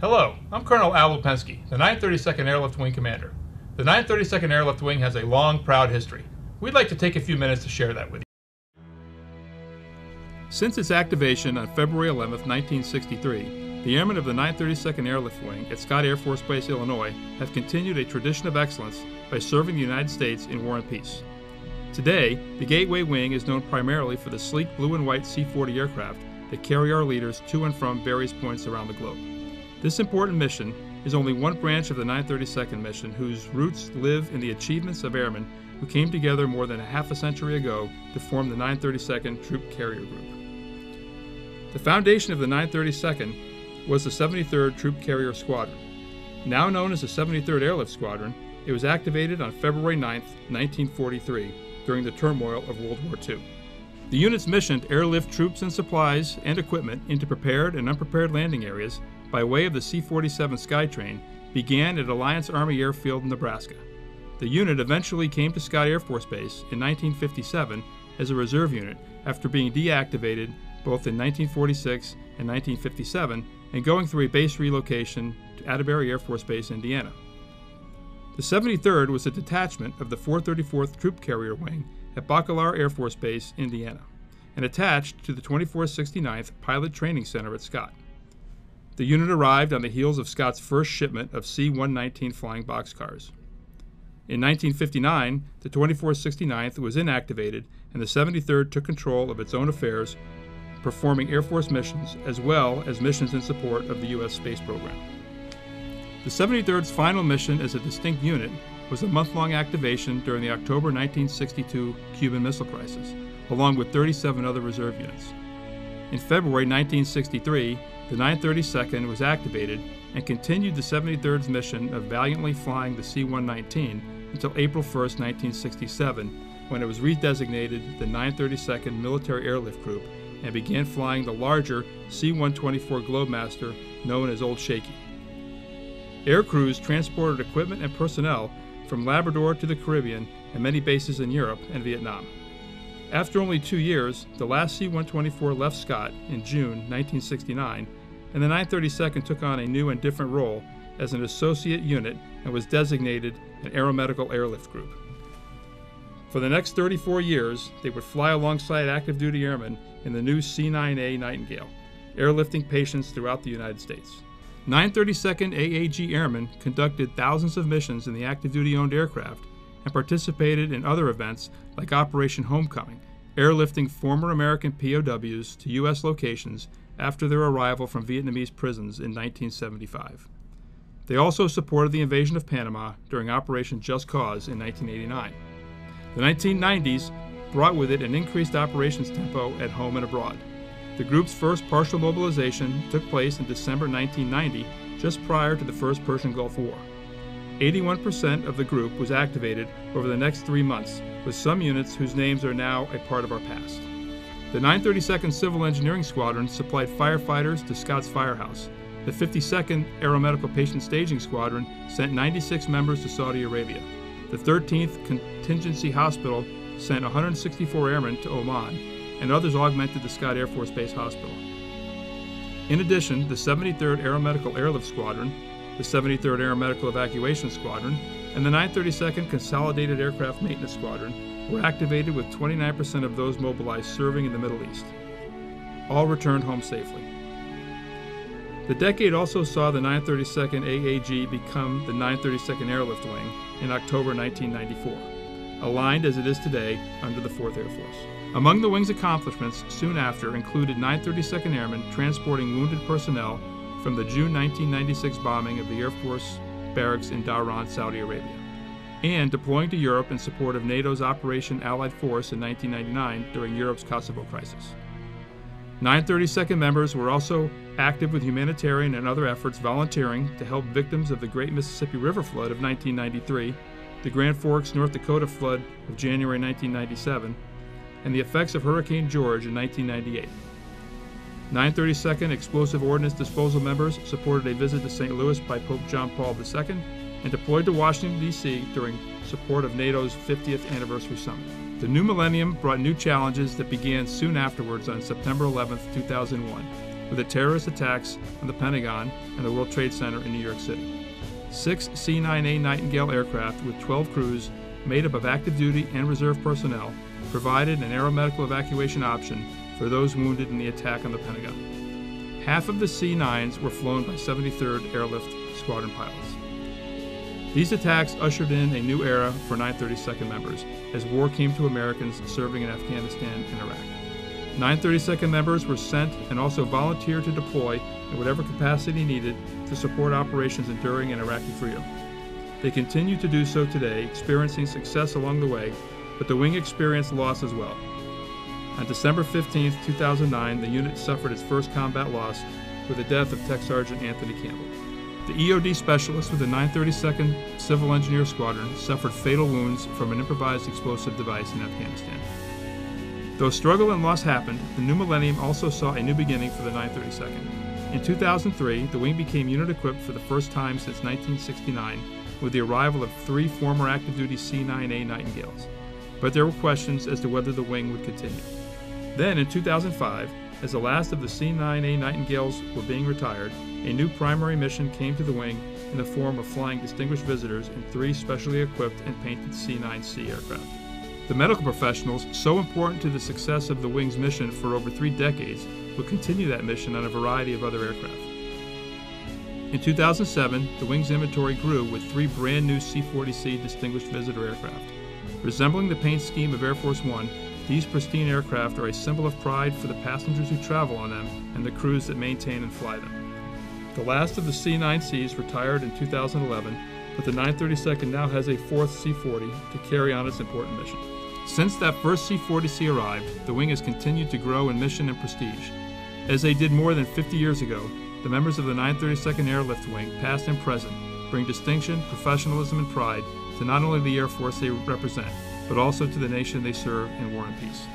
Hello, I'm Colonel Lupenski, the 932nd Airlift Wing Commander. The 932nd Airlift Wing has a long, proud history. We'd like to take a few minutes to share that with you. Since its activation on February 11, 1963, the airmen of the 932nd Airlift Wing at Scott Air Force Base, Illinois, have continued a tradition of excellence by serving the United States in war and peace. Today, the Gateway Wing is known primarily for the sleek blue and white C-40 aircraft that carry our leaders to and from various points around the globe. This important mission is only one branch of the 932nd mission whose roots live in the achievements of airmen who came together more than a half a century ago to form the 932nd Troop Carrier Group. The foundation of the 932nd was the 73rd Troop Carrier Squadron. Now known as the 73rd Airlift Squadron, it was activated on February 9, 1943, during the turmoil of World War II. The unit's mission to airlift troops and supplies and equipment into prepared and unprepared landing areas by way of the C-47 Skytrain began at Alliance Army Airfield in Nebraska. The unit eventually came to Scott Air Force Base in 1957 as a reserve unit after being deactivated both in 1946 and 1957 and going through a base relocation to Atterbury Air Force Base, Indiana. The 73rd was a detachment of the 434th Troop Carrier Wing at Bacalar Air Force Base, Indiana, and attached to the 2469th Pilot Training Center at Scott. The unit arrived on the heels of Scott's first shipment of C-119 flying boxcars. In 1959, the 2469th was inactivated and the 73rd took control of its own affairs, performing Air Force missions as well as missions in support of the U.S. space program. The 73rd's final mission as a distinct unit was a month-long activation during the October 1962 Cuban Missile Crisis, along with 37 other reserve units. In February 1963, the 932nd was activated and continued the 73rd's mission of valiantly flying the C-119 until April 1, 1967, when it was redesignated the 932nd Military Airlift Group and began flying the larger C-124 Globemaster known as Old Shaky. Air crews transported equipment and personnel from Labrador to the Caribbean and many bases in Europe and Vietnam. After only 2 years, the last C-124 left Scott in June 1969, and the 932nd took on a new and different role as an associate unit and was designated an Aeromedical Airlift Group. For the next 34 years, they would fly alongside active duty airmen in the new C-9A Nightingale, airlifting patients throughout the United States. 932nd AAG airmen conducted thousands of missions in the active duty owned aircraft and participated in other events like Operation Homecoming, airlifting former American POWs to U.S. locations after their arrival from Vietnamese prisons in 1975. They also supported the invasion of Panama during Operation Just Cause in 1989. The 1990s brought with it an increased operations tempo at home and abroad. The group's first partial mobilization took place in December 1990, just prior to the First Persian Gulf War. 81% of the group was activated over the next 3 months, with some units whose names are now a part of our past. The 932nd Civil Engineering Squadron supplied firefighters to Scott's Firehouse. The 52nd Aeromedical Patient Staging Squadron sent 96 members to Saudi Arabia. The 13th Contingency Hospital sent 164 airmen to Oman, and others augmented the Scott Air Force Base Hospital. In addition, the 73rd Aeromedical Airlift Squadron, the 73rd Aeromedical Evacuation Squadron, and the 932nd Consolidated Aircraft Maintenance Squadron were activated, with 29% of those mobilized serving in the Middle East. All returned home safely. The decade also saw the 932nd AAG become the 932nd Airlift Wing in October 1994, aligned as it is today under the 4th Air Force. Among the wing's accomplishments soon after included 932nd Airmen transporting wounded personnel from the June 1996 bombing of the Air Force barracks in Dhahran, Saudi Arabia, and deploying to Europe in support of NATO's Operation Allied Force in 1999 during Europe's Kosovo crisis. 932nd members were also active with humanitarian and other efforts, volunteering to help victims of the Great Mississippi River Flood of 1993, the Grand Forks, North Dakota flood of January 1997, and the effects of Hurricane George in 1998. 932nd Explosive Ordnance Disposal members supported a visit to St. Louis by Pope John Paul II and deployed to Washington, D.C. during support of NATO's 50th anniversary summit. The new millennium brought new challenges that began soon afterwards on September 11, 2001, with the terrorist attacks on the Pentagon and the World Trade Center in New York City. 6 C-9A Nightingale aircraft with 12 crews made up of active duty and reserve personnel provided an aeromedical evacuation option for those wounded in the attack on the Pentagon. Half of the C-9s were flown by 73rd Airlift Squadron pilots. These attacks ushered in a new era for 932nd members as war came to Americans serving in Afghanistan and Iraq. 932nd members were sent and also volunteered to deploy in whatever capacity needed to support operations enduring in Iraqi freedom. They continue to do so today, experiencing success along the way, but the wing experienced loss as well. On December 15, 2009, the unit suffered its first combat loss with the death of Tech Sergeant Anthony Campbell. The EOD specialist with the 932nd Civil Engineer Squadron suffered fatal wounds from an improvised explosive device in Afghanistan. Though struggle and loss happened, the new millennium also saw a new beginning for the 932nd. In 2003, the wing became unit equipped for the first time since 1969 with the arrival of 3 former active duty C-9A Nightingales. But there were questions as to whether the wing would continue. Then in 2005, as the last of the C-9A Nightingales were being retired, a new primary mission came to the wing in the form of flying distinguished visitors in 3 specially equipped and painted C-9C aircraft. The medical professionals, so important to the success of the wing's mission for over 3 decades, would continue that mission on a variety of other aircraft. In 2007, the wing's inventory grew with 3 brand new C-40C distinguished visitor aircraft. Resembling the paint scheme of Air Force One, these pristine aircraft are a symbol of pride for the passengers who travel on them and the crews that maintain and fly them. The last of the C-9Cs retired in 2011, but the 932nd now has a 4th C-40 to carry on its important mission. Since that first C-40C arrived, the wing has continued to grow in mission and prestige. As they did more than 50 years ago, the members of the 932nd Airlift Wing, past and present, bring distinction, professionalism, and pride to not only the Air Force they represent, but also to the nation they serve in war and peace.